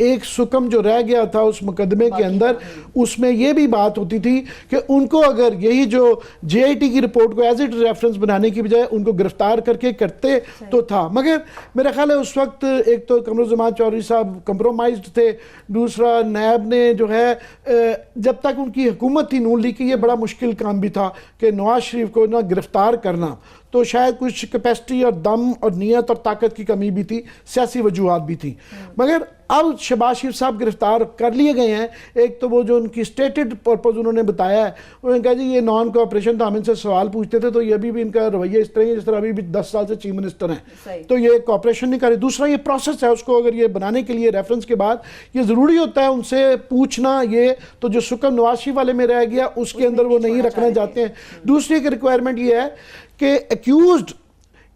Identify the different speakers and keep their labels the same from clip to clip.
Speaker 1: ایک سکم جو رہ گیا تھا اس مقدمے کے اندر، اس میں یہ بھی بات ہوتی تھی کہ ان کو اگر یہی جو جے آئی ٹی کی رپورٹ کو ایز اٹ ریفرنس بنانے کی بجائے ان کو گرفتار کر کے کرتے تو تھا. مگر میرا خیال ہے اس وقت ایک تو قمرالزمان چودھری صاحب کمپرومائزڈ تھے، دوسرا نیب نے جو ہے جب تک ان کی حکومت تھی نون لیگ کی، یہ بڑا مشکل کام بھی تھا کہ نواز شریف کو نہ گرفتار کرنا، تو شاید کچھ کیپیسٹی اور دم اور نیت اور طاقت کی کمی بھی تھی، سیاسی وجوہات بھی تھی. مگر اب شہباز شریف صاحب گرفتار کر لیے گئے ہیں. ایک تو وہ جو ان کی اسٹیٹڈ پرپز انہوں نے بتایا ہے، انہوں نے کہا جی یہ نان کوآپریشن، تو ہم ان سے سوال پوچھتے تھے تو یہ ابھی بھی ان کا رویہ اس طرح ہے جس طرح ابھی بھی 10 سال سے چیف منسٹر ہیں، تو یہ کوآپریشن نہیں کر رہے. دوسرا یہ پروسیس ہے، اس کو اگر یہ بنانے کے لیے ریفرنس کے بعد یہ ضروری ہوتا ہے ان سے پوچھنا، یہ تو جو سکم نواز شریف والے میں رہ گیا اس کے اندر وہ نہیں رکھنا چاہتے ہیں. دوسری ایک ریکوائرمنٹ یہ ہے کہ ایکیوزڈ،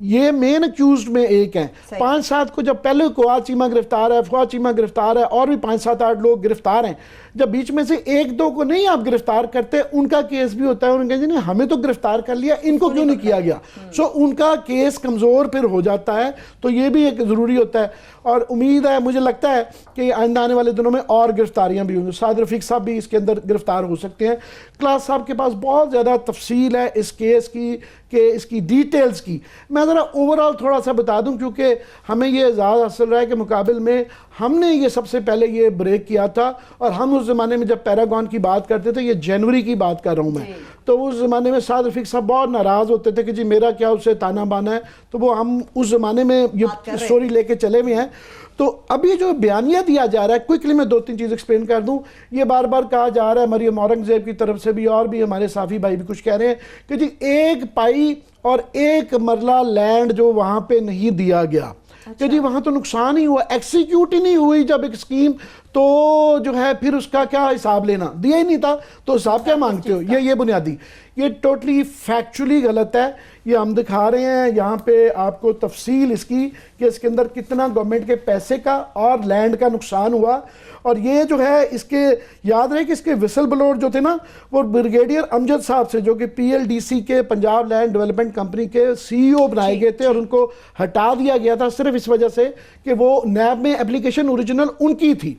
Speaker 1: یہ مین ایکیوزڈ میں ایک ہیں، 5-7 کو جب پہلے فواد چیمہ گرفتار ہے، فواد چیمہ گرفتار ہے، اور بھی 5-7-8 لوگ گرفتار ہیں، جب بیچ میں سے 1-2 کو نہیں آپ گرفتار کرتے، ان کا کیس بھی ہوتا ہے، انہوں نے کہا جی نہیں ہمیں تو گرفتار کر لیا، ان کو کیوں نہیں کیا گیا، سو ان کا کیس کمزور پھر ہو جاتا ہے. تو یہ بھی ایک ضروری ہوتا ہے. اور امید ہے، مجھے لگتا ہے کہ آئندہ آنے والے دنوں میں اور گرفتاریاں بھی ہوں گی. سعد رفیق صاحب بھی اس کے اندر گرفتار ہو سکتے ہیں. کلاس صاحب کے پاس بہت زیادہ تفصیل ہے اس کیس کی، کہ اس کی ڈیٹیلز کی. میں ذرا اوورال تھوڑا سا بتا دوں، کیونکہ ہمیں یہ اعزاز حاصل رہا ہے کہ مقابل میں ہم نے یہ سب سے پہلے یہ بریک کیا تھا، اور ہم اس زمانے میں جب پیراگون کی بات کرتے تھے، یہ جنوری کی بات کر رہا ہوں میں، تو اس زمانے میں سعد رفیق صاحب بہت ناراض ہوتے تھے کہ جی میرا کیا اسے تانا بانا ہے. تو وہ ہم اس زمانے میں یہ سٹوری لے کے چلے ہوئے ہیں. تو ابھی جو بیانیہ دیا جا رہا ہے، کوئکلی میں 2-3 چیز ایکسپلین کر دوں. یہ بار بار کہا جا رہا ہے، مریم اورنگزیب کی طرف سے بھی، اور بھی ہمارے صافی بھائی بھی کچھ کہہ رہے ہیں کہ جی 1 پائی اور 1 مرلہ لینڈ جو وہاں پہ نہیں دیا گیا، کہ جی وہاں تو نقصان ہی ہوا، ایکسیکیوٹ ہی نہیں ہوئی جب ایک اسکیم، تو جو ہے پھر اس کا کیا حساب لینا، دیا ہی نہیں تھا تو حساب کیا مانگتے ہو. یہ بنیادی، یہ ٹوٹلی فیکچولی غلط ہے. یہ ہم دکھا رہے ہیں یہاں پہ آپ کو تفصیل اس کی کہ اس کے اندر کتنا گورنمنٹ کے پیسے کا اور لینڈ کا نقصان ہوا. اور یہ جو ہے اس کے یاد رہے کہ اس کے وسل بلور جو تھے نا، وہ بریگیڈیئر امجد صاحب سے، جو کہ PLDC کے پنجاب لینڈ ڈیولپمنٹ کمپنی کے CEO بنائے گئے تھے، اور ان کو ہٹا دیا گیا تھا صرف اس وجہ سے کہ وہ نیب میں اپلیکیشن اوریجنل ان کی تھی،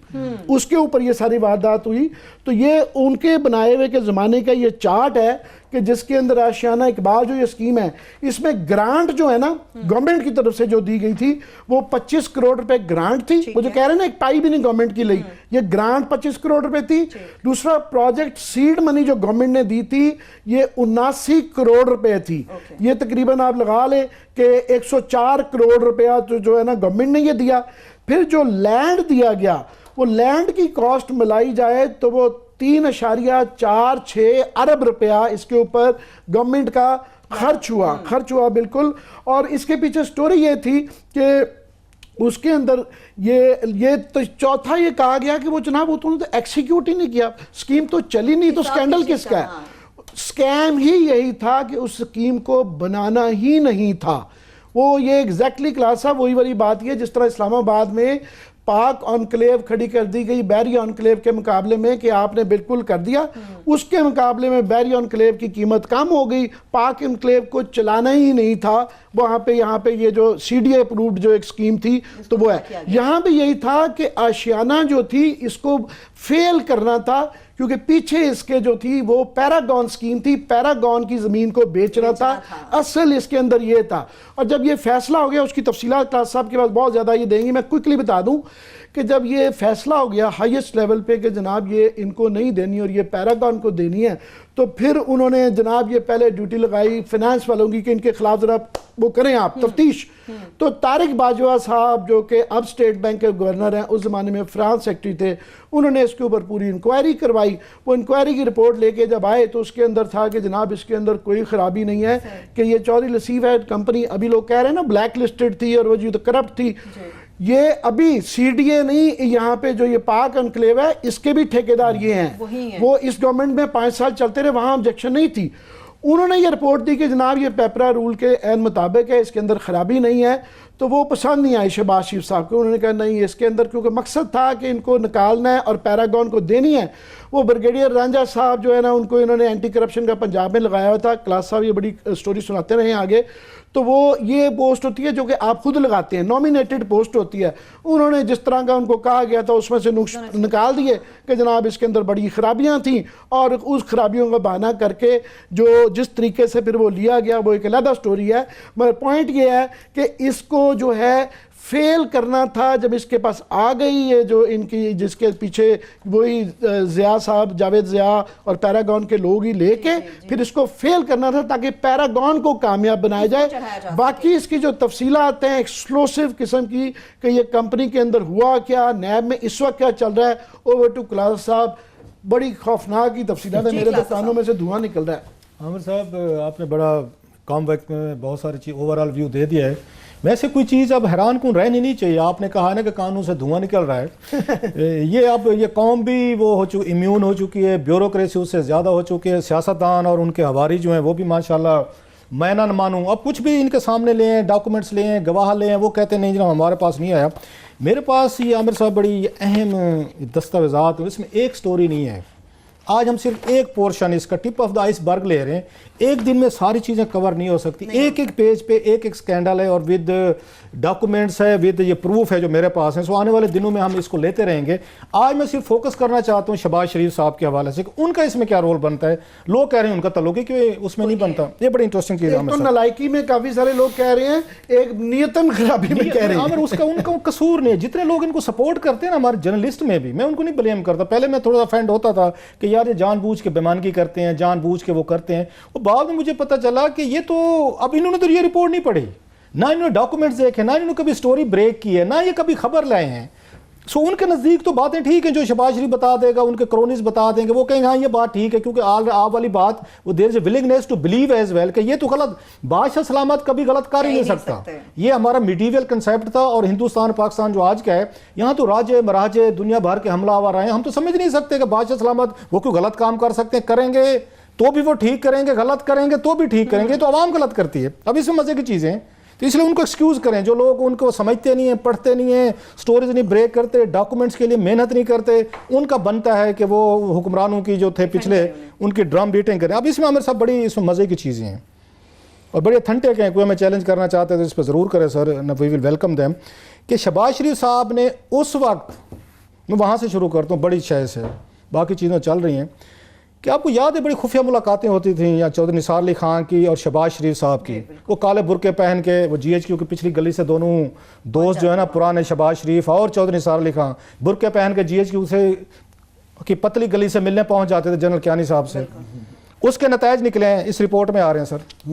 Speaker 1: اس کے اوپر یہ ساری واردات ہوئی. تو یہ ان کے بنائے ہوئے کے زمانے کا یہ چارٹ ہے کہ جس کے اندر آشیانہ اقبال جو یہ اسکیم ہے، اس میں گرانٹ جو ہے نا گورنمنٹ کی طرف سے جو دی گئی تھی وہ 25 کروڑ روپے گرانٹ تھی. وہ جو کہہ رہے ہیں نا 1 پائی بھی نہیں گورنمنٹ کی لئی، یہ گرانٹ 25 کروڑ روپے تھی. دوسرا پروجیکٹ سیڈ منی جو گورنمنٹ نے دی تھی یہ 79 کروڑ روپے تھی. یہ تقریباً آپ لگا لیں کہ 104 کروڑ روپیہ جو ہے نا گورنمنٹ نے یہ دیا. پھر جو لینڈ دیا گیا، وہ لینڈ کی کاسٹ ملائی جائے تو وہ 3.46 ارب روپیہ اس کے اوپر گورنمنٹ کا خرچ ہوا بالکل. اور اس کے پیچھے سٹوری یہ تھی کہ اس کے اندر یہ تو چوتھا یہ کہا گیا کہ وہ جناب وہ تو ایکسیکیوٹ ہی نہیں کیا، اسکیم تو چلی نہیں، تو سکینڈل کس کا ہے؟ سکیم ہی یہی تھا کہ اس اسکیم کو بنانا ہی نہیں تھا. وہ یہ ایگزیکٹلی کلاس صاحب وہی والی بات یہ، جس طرح اسلام آباد میں پاک انکلیو کھڑی کر دی گئی بحری انکلیو کے مقابلے میں کہ آپ نے بالکل کر دیا، اس کے مقابلے میں بحری انکلیو کی قیمت کم ہو گئی، پاک انکلیو کو چلانا ہی نہیں تھا وہاں پہ. یہاں پہ یہ جو CDA اپرووڈ جو ایک سکیم تھی تو وہ ہے. یہاں پہ یہی تھا کہ آشیانہ جو تھی اس کو فیل کرنا تھا، کیونکہ پیچھے اس کے جو تھی وہ پیراگون سکیم تھی، پیراگون کی زمین کو بیچنا تھا، اصل اس کے اندر یہ تھا. اور جب یہ فیصلہ ہو گیا، اس کی تفصیلات کلاس صاحب کے پاس بہت زیادہ یہ دیں گی، میں کوئکلی بتا دوں کہ جب یہ فیصلہ ہو گیا ہائیسٹ لیول پہ کہ جناب یہ ان کو نہیں دینی اور یہ پیراگون کو دینی ہے، تو پھر انہوں نے جناب یہ پہلے ڈیوٹی لگائی فنانس والوں کی کہ ان کے خلاف ذرا وہ کریں آپ تفتیش. تو طارق باجوہ صاحب جو کہ اب اسٹیٹ بینک کے گورنر ہیں، اس زمانے میں فرانس سیکٹری تھے، انہوں نے اس کے اوپر پوری انکوائری کروائی. وہ انکوائری کی رپورٹ لے کے جب آئے تو اس کے اندر تھا کہ جناب اس کے اندر کوئی خرابی نہیں ہے، کہ یہ چودھری لسیف ایڈ کمپنی ابھی لوگ کہہ رہے ہیں نا بلیک لسٹڈ تھی اور وہ جو کرپٹ تھی، یہ ابھی CDA نہیں، یہاں پہ جو یہ پاک انکلیو ہے اس کے بھی ٹھیکیدار یہ ہیں. وہ اس گورنمنٹ میں 5 سال چلتے رہے، وہاں آبجیکشن نہیں تھی. انہوں نے یہ رپورٹ دی کہ جناب یہ پیپرا رول کے عین مطابق ہے، اس کے اندر خرابی نہیں ہے. تو وہ پسند نہیں آئی شہباز شریف صاحب کو. انہوں نے کہا نہیں اس کے اندر کیونکہ مقصد تھا کہ ان کو نکالنا ہے اور پیراگون کو دینی ہے. وہ بریگیڈیئر رانجھا صاحب جو ہے نا ان کو انہوں نے اینٹی کرپشن کا پنجاب میں لگایا ہوا تھا. کلاس صاحب یہ بڑی سٹوری سناتے رہے آگے. تو وہ یہ پوسٹ ہوتی ہے جو کہ آپ خود لگاتے ہیں, نومینیٹڈ پوسٹ ہوتی ہے. انہوں نے جس طرح کا ان کو کہا گیا تھا اس میں سے نکال دیے کہ جناب اس کے اندر بڑی خرابیاں تھیں, اور اس خرابیوں کا بہانہ کر کے جو جس طریقے سے پھر وہ لیا گیا وہ ایک علیحدہ سٹوری ہے. مگر پوائنٹ یہ ہے کہ اس کو جو ہے فیل کرنا تھا جب اس کے پاس آ گئی یہ جو ان کی جس کے پیچھے وہی ضیاء صاحب, جاوید ضیاء اور پیراگون کے لوگ ہی لے کے پھر اس کو فیل کرنا تھا تاکہ پیراگون کو کامیاب بنایا جائے. باقی اس کی جو تفصیلات ہیں ایکسکلوسیو قسم کی کہ یہ کمپنی کے اندر ہوا کیا, نیب میں اس وقت کیا چل رہا ہے, اوور ٹو کلاس صاحب. بڑی خوفناک کی تفصیلات ہیں, میرے تو کانوں میں سے دھواں نکل رہا ہے.
Speaker 2: عامر صاحب آپ نے بڑا کم وقت میں بہت ساری چیز اوورال ویو دے دیا ہے. ویسے کوئی چیز اب حیران کن رہنی نہیں چاہیے. آپ نے کہا نا کہ قانون سے دھواں نکل رہا ہے. یہ اب یہ قوم بھی وہ امیون ہو چکی ہے, بیوروکریسی اس سے زیادہ ہو چکی ہے. سیاستدان اور ان کے ہواری جو ہیں وہ بھی ماشاءاللہ میں نہ مانوں اب کچھ بھی ان کے سامنے لے ہیں, ڈاکومنٹس لے ہیں, گواہ لے ہیں, وہ کہتے ہیں نہیں جناب ہمارے پاس نہیں آیا. میرے پاس یہ عامر صاحب بڑی اہم دستاویزات ہیں, اس میں ایک سٹوری نہیں ہے. آج ہم صرف ایک پورشن اس کا ٹپ آف دا آئس برگ لے رہے ہیں. ایک دن میں ساری چیزیں کور نہیں ہو سکتی. ایک ایک پیج پہ ایک ایک سکینڈل ہے اور ود ڈاکومنٹس ہے, ود یہ پروف ہے جو میرے پاس ہیں. سو آنے والے دنوں میں ہم اس کو لیتے رہیں گے. آج میں صرف فوکس کرنا چاہتا ہوں شہباز شریف صاحب کے حوالے سے کہ ان کا اس میں کیا رول بنتا ہے. لوگ کہہ رہے ہیں ان کا تعلق ہے کہ اس میں نہیں بنتا. یہ بڑی انٹرسٹنگ چیز ہے.
Speaker 1: تو نالائکی میں کافی سارے لوگ کہہ رہے ہیں, ایک نیتاً خرابی میں کہہ رہے ہیں.
Speaker 2: اس کا ان کا قصور نہیں ہے. جتنے لوگ ان کو سپورٹ کرتے ہیں نا ہمارے جرنلسٹ میں بھی, میں ان کو نہیں بلیم کرتا. پہلے میں تھوڑا سا فینڈ ہوتا تھا کہ یار یہ جان بوجھ کے بےمانگی کرتے ہیں, جان بوجھ کے وہ کرتے ہیں. وہ بعد میں مجھے پتہ چلا کہ یہ تو اب انہوں نے تو یہ رپورٹ نہیں پڑھی, نہ انہوں نے ڈاکومنٹس دیکھے, نہ انہوں نے کبھی سٹوری بریک کی ہے, نہ یہ کبھی خبر لائے ہیں. سو ان کے نزدیک تو باتیں ٹھیک ہیں, جو شہباز شریف بتا دے گا, ان کے کرونیز بتا دیں گے, وہ کہیں گے ہاں یہ بات ٹھیک ہے, کیونکہ آپ والی بات وہ there is a willingness to believe as well کہ یہ تو غلط. بادشاہ سلامت کبھی غلط کر ہی نہیں سکتا. یہ ہمارا میڈیول کنسیپٹ تھا. اور ہندوستان پاکستان جو آج کا ہے, یہاں تو راجے مراجے دنیا بھر کے حملہ آور آئے ہیں. ہم تو سمجھ نہیں سکتے کہ بادشاہ سلامت وہ کوئی غلط کام کر سکتے ہیں. کریں گے تو بھی وہ ٹھیک کریں گے, غلط کریں گے تو بھی ٹھیک کریں گے. تو عوام غلط کرتی ہے. اب اس میں مزے کی چیزیں ہیں, تو اس لیے ان کو ایکسکیوز کریں. جو لوگ ان کو سمجھتے نہیں ہیں, پڑھتے نہیں ہیں, سٹوریز نہیں بریک کرتے, ڈاکومنٹس کے لیے محنت نہیں کرتے, ان کا بنتا ہے کہ وہ حکمرانوں کی جو تھے پچھلے ان کی ڈرم بیٹنگ کریں. اب اس میں عامر صاحب بڑی اس میں مزے کی چیزیں ہیں اور بڑی اتھنٹک ہیں. کوئی ہمیں چیلنج کرنا چاہتے ہیں تو اس پہ ضرور کریں سر, وی ول ویلکم دیم. کہ شہباز شریف صاحب نے اس وقت, میں وہاں سے شروع کرتا ہوں بڑی شے سے, باقی چیزیں چل رہی ہیں, کہ آپ کو یاد ہے بڑی خفیہ ملاقاتیں ہوتی تھیں یا چودھری نثار علی خان کی اور شہباز شریف صاحب کی. وہ کالے برقعے پہن کے وہ جی ایچ کیو کی پچھلی گلی سے دونوں دوست جو ہے نا پرانے, شہباز شریف اور چودھری نثار علی خان, برقعے پہن کے جی ایچ کیو سے کی پتلی گلی سے ملنے پہنچ جاتے تھے جنرل کیانی صاحب سے. اس کے نتائج نکلے ہیں, اس رپورٹ میں آ رہے ہیں سر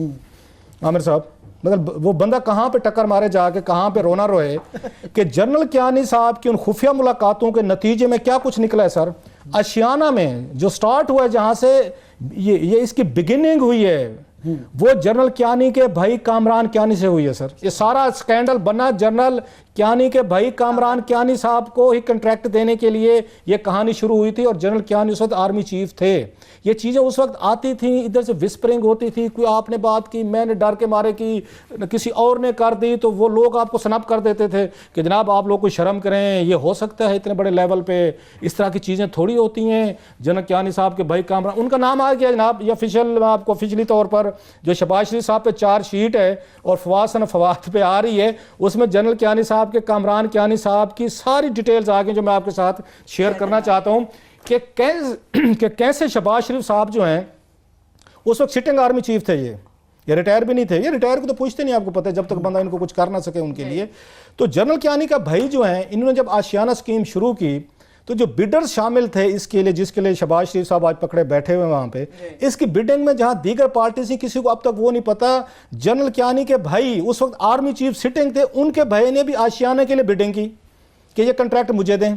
Speaker 2: عامر صاحب. مطلب وہ بندہ کہاں پہ ٹکر مارے جا کے, کہاں پہ رونا روئے کہ جنرل کیانی صاحب کی ان خفیہ ملاقاتوں کے نتیجے میں کیا کچھ نکلا ہے سر. اشیانہ میں جو سٹارٹ ہوا ہے, جہاں سے یہ اس کی بگننگ ہوئی ہے, وہ جنرل کیانی کے بھائی کامران کیانی سے ہوئی ہے سر. یہ سارا سکینڈل بنا جنرل کیانی کے بھائی کامران کیانی صاحب کو ہی کنٹریکٹ دینے کے لیے یہ کہانی شروع ہوئی تھی. اور جنرل کیانی اس وقت آرمی چیف تھے. یہ چیزیں اس وقت آتی تھیں, ادھر سے وسپرنگ ہوتی تھی, کوئی آپ نے بات کی, میں نے ڈر کے مارے کی, کسی اور نے کر دی, تو وہ لوگ آپ کو سنپ کر دیتے تھے کہ جناب آپ لوگ کوئی شرم کریں, یہ ہو سکتا ہے اتنے بڑے لیول پہ, اس طرح کی چیزیں تھوڑی ہوتی ہیں. جنرل کیانی صاحب کے بھائی کامران, ان کا نام آ گیا جناب. یہ آفیشیل آپ کو آفیشلی طور پر جو شہباز شریف صاحب پہ چارج شیٹ ہے اور فواد پہ آ رہی ہے, اس میں جنرل کیانی صاحب کے کامران کیانی صاحب کی ساری ڈیٹیلز آ گئی جو میں آپ کے ساتھ شیئر کرنا چاہتا ہوں کہ کیسے شہباز شریف صاحب جو ہیں اس وقت سٹنگ آرمی چیف تھے. یہ ریٹائر بھی نہیں تھے. یہ ریٹائر کو تو پوچھتے نہیں, آپ کو پتہ ہے, جب تک بندہ ان کو کچھ کر نہ سکے ان کے لیے. تو جنرل کیانی کا بھائی جو ہیں, انہوں نے جب آشیانہ اسکیم شروع کی تو جو بیڈرز شامل تھے اس کے لیے, جس کے لیے شہباز شریف صاحب آج پکڑے بیٹھے ہوئے وہاں پہ, اس کی بیڈنگ میں جہاں دیگر پارٹی سے کسی کو اب تک وہ نہیں پتا, جنرل کیانی کے بھائی اس وقت آرمی چیف سٹنگ تھے, ان کے بھائی نے بھی آشیانہ کے لیے بیڈنگ کی کہ یہ کنٹریکٹ مجھے دیں.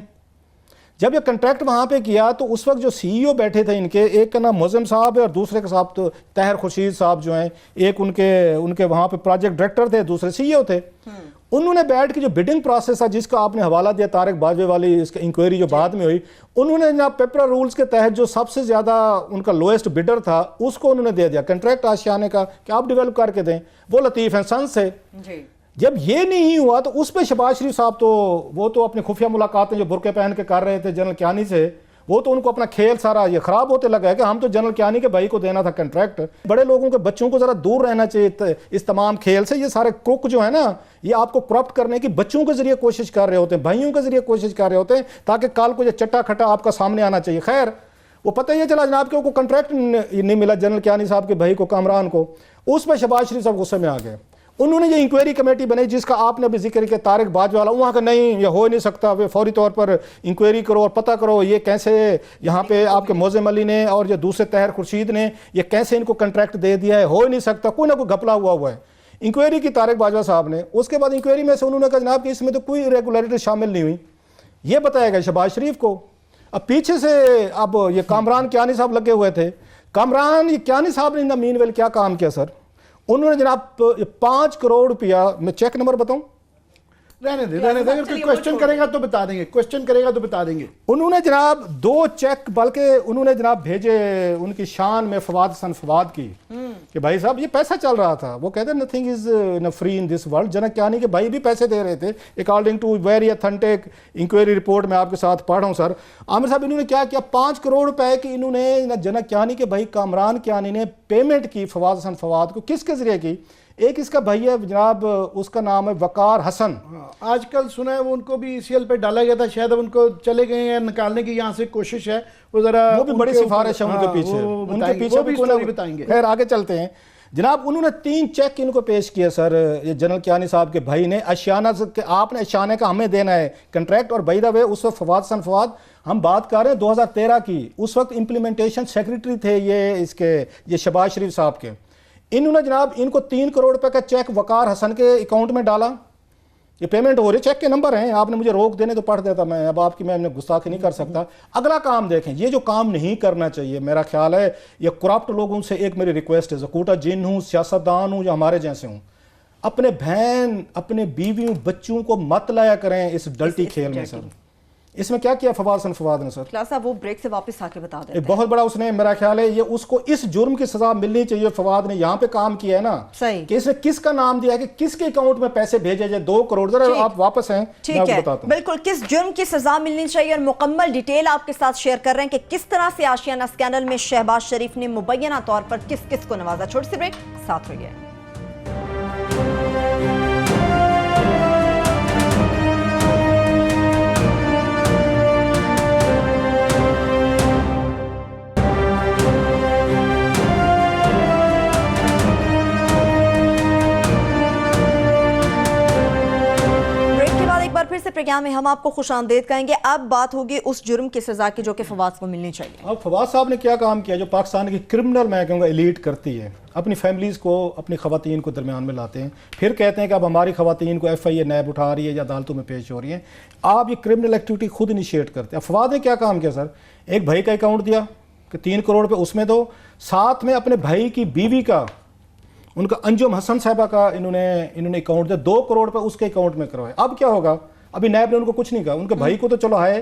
Speaker 2: جب یہ کنٹریکٹ وہاں پہ کیا تو اس وقت جو سی ای او بیٹھے تھے ان کے, ایک کا نام معظم صاحب ہے اور دوسرے کا صاحب تو طاہر خورشید صاحب جو ہیں, ایک ان کے وہاں پہ پروجیکٹ ڈائریکٹر تھے, دوسرے سی ای او تھے. انہوں نے بیٹھ کے جو بیڈنگ پروسیس تھا, جس کا آپ نے حوالہ دیا طارق باجوے والی اس کی انکوائری جو بعد میں ہوئی, انہوں نے جناب پیپرا رولز کے تحت جو سب سے زیادہ ان کا لوئسٹ بیڈر تھا اس کو انہوں نے دے دیا کنٹریکٹ آشیانے کا کہ آپ ڈیولپ کر کے دیں. وہ لطیف ہیں, سنس سے جب یہ نہیں ہوا تو اس پہ شہباز شریف صاحب تو وہ تو اپنی خفیہ ملاقاتیں جو برقعے پہن کے کر رہے تھے جنرل کیانی سے، وہ تو ان کو اپنا کھیل سارا یہ خراب ہوتے لگا ہے کہ ہم تو جنرل کیانی کے بھائی کو دینا تھا کنٹریکٹ. بڑے لوگوں کے بچوں کو ذرا دور رہنا چاہیے اس تمام کھیل سے. یہ سارے کروک جو ہے نا، یہ آپ کو کرپٹ کرنے کی بچوں کے ذریعے کوشش کر رہے ہوتے ہیں، بھائیوں کے ذریعے کوشش کر رہے ہوتے ہیں، تاکہ کل کو یہ چٹا کھٹا آپ کا سامنے آنا چاہیے. خیر وہ پتہ یہ چلا جناب کہ وہ کنٹریکٹ نہیں ملا جنرل کیانی صاحب کے بھائی کو، کامران کو. اس پہ شہباز شریف صاحب غصے میں آ گئے. انہوں نے یہ انکوائری کمیٹی بنائی جس کا آپ نے ابھی ذکر کیا، طارق باجوہ والا، وہاں کا نہیں یہ ہو ہی نہیں سکتا، وہ فوری طور پر انکوائری کرو اور پتہ کرو یہ کیسے یہاں پہ آپ کے موزم علی نے اور جو دوسرے طاہر خورشید نے یہ کیسے ان کو کنٹریکٹ دے دیا ہے، ہو ہی نہیں سکتا، کوئی نہ کوئی گھپلا ہوا ہے. انکوائری کی طارق باجوہ صاحب نے. اس کے بعد انکوائری میں سے انہوں نے کہا جناب کہ اس میں تو کوئی ریگولیرٹی شامل نہیں ہوئی. یہ بتایا گیا شہباز شریف کو. اب پیچھے سے اب یہ کامران کیانی صاحب لگے ہوئے تھے. کامران کیانی صاحب نے مین ویل کیا کام کیا سر؟ انہوں نے جناب 5 کروڑ روپیہ، میں چیک نمبر بتاؤں؟
Speaker 1: رہنے دیں اگر کوئی کوشچن کرے گا تو بتا دیں گے. انہوں
Speaker 2: نے جناب 2 چیک بلکہ انہوں نے جناب بھیجے ان کی شان میں فواد حسن فواد کی کہ بھائی صاحب یہ پیسہ چل رہا تھا. وہ کہتے ہیں nothing is free in this world. General Kayani کے بھائی بھی پیسے دے رہے تھے according to very authentic inquiry report میں آپ کے ساتھ پڑھ رہا ہوں سر. عامر صاحب انہوں نے کیا کیا، 5 کروڑ روپے کی انہوں نے جنرل کیانی کے بھائی کامران کیانی نے پیمنٹ کی فواد حسن فواد کو. کس کے ذریعے کی؟ ایک اس کا بھائی ہے جناب، اس کا نام ہے وقار حسن.
Speaker 1: آج کل سنا ہے وہ ان کو بھی ECL پہ ڈالا گیا تھا، شاید اب ان کو چلے گئے ہیں، نکالنے کی یہاں سے کوشش ہے. وہ ذرا
Speaker 2: وہ بھی بڑی سفارش ہے ان کے پیچھے، ان کے پیچھے بھی کوئی بتائیں گے. خیر آگے چلتے ہیں جناب. انہوں نے 3 چیک ان کو پیش کیا سر یہ جنرل کیانی صاحب کے بھائی نے. اشیانہ کہ آپ نے اشیانہ کا ہمیں دینا ہے کنٹریکٹ. اور بائی دا وے اس وقت فواد حسن فواد، ہم بات کر رہے ہیں 2013 کی، اس وقت امپلیمنٹیشن سیکریٹری تھے یہ شہباز شریف صاحب کے. انہوں نے جناب ان کو 3 کروڑ روپے کا چیک وقار حسن کے اکاؤنٹ میں ڈالا. یہ پیمنٹ ہو رہی، چیک کے نمبر ہیں، آپ نے مجھے روک دینے تو پڑھ دیتا میں، اب آپ کی میں گستاخی نہیں کر سکتا. اگلا کام دیکھیں، یہ جو کام نہیں کرنا چاہیے میرا خیال ہے، یہ کرپٹ لوگوں سے ایک میری ریکویسٹ ہے، زکوٹا جن ہوں، سیاستدان ہوں یا ہمارے جیسے ہوں، اپنے بہن اپنے بیویوں بچوں کو مت لایا کریں اس ڈلٹی کھیل میں. سر اس میں کیا کیا فواد حسن فواد نے سر؟
Speaker 3: کلاس صاحب وہ بریک سے واپس آ کے بتا دیتے ہیں.
Speaker 2: بہت بڑا اس نے میرا خیال ہے یہ اس کو اس جرم کی سزا ملنی چاہیے. فواد نے یہاں پہ کام کیا ہے نا کہ اس نے کس کا نام دیا ہے کہ کس کے اکاؤنٹ میں پیسے بھیجے جائے 2 کروڑ. ذرا آپ واپس ہیں
Speaker 3: ٹھیک ہے، بالکل کس جرم کی سزا ملنی چاہیے اور مکمل ڈیٹیل آپ کے ساتھ شیئر کر رہے ہیں کہ کس طرح سے آشیانہ اسکینڈل میں شہباز شریف نے مبینہ طور پر کس کس کو نوازا. چھوٹی سی بریک، ساتھ رہیے. پھر سے پروگرام میں ہم آپ کو خوش آمدید کہیں گے. اب بات ہوگی اس جرم کی سزا کی جو کہ فواد کو ملنی چاہیے.
Speaker 2: اب فواد صاحب نے کیا کام کیا جو پاکستان کی کرمنل میں کہوں گا ایلیٹ کرتی ہے، اپنی فیملیز کو اپنی خواتین کو درمیان میں لاتے ہیں، پھر کہتے ہیں کہ اب ہماری خواتین کو FIA نیب اٹھا رہی ہے یا عدالتوں میں پیش ہو رہی ہیں. آپ یہ کرمنل ایکٹیویٹی خود انیشیٹ کرتے ہیں. اب فواد نے کیا کام کیا سر؟ ایک بھائی کا اکاؤنٹ دیا کہ 3 کروڑ پہ اس میں دو، ساتھ میں اپنے بھائی کی بیوی کا، ان کا انجم حسن صاحبہ کا انہوں نے اکاؤنٹ دیا 2 کروڑ پہ اس کے اکاؤنٹ میں کروائے. اب کیا ہوگا؟ ابھی نیب نے ان کو کچھ نہیں کہا. ان کے بھائی کو تو چلو ہے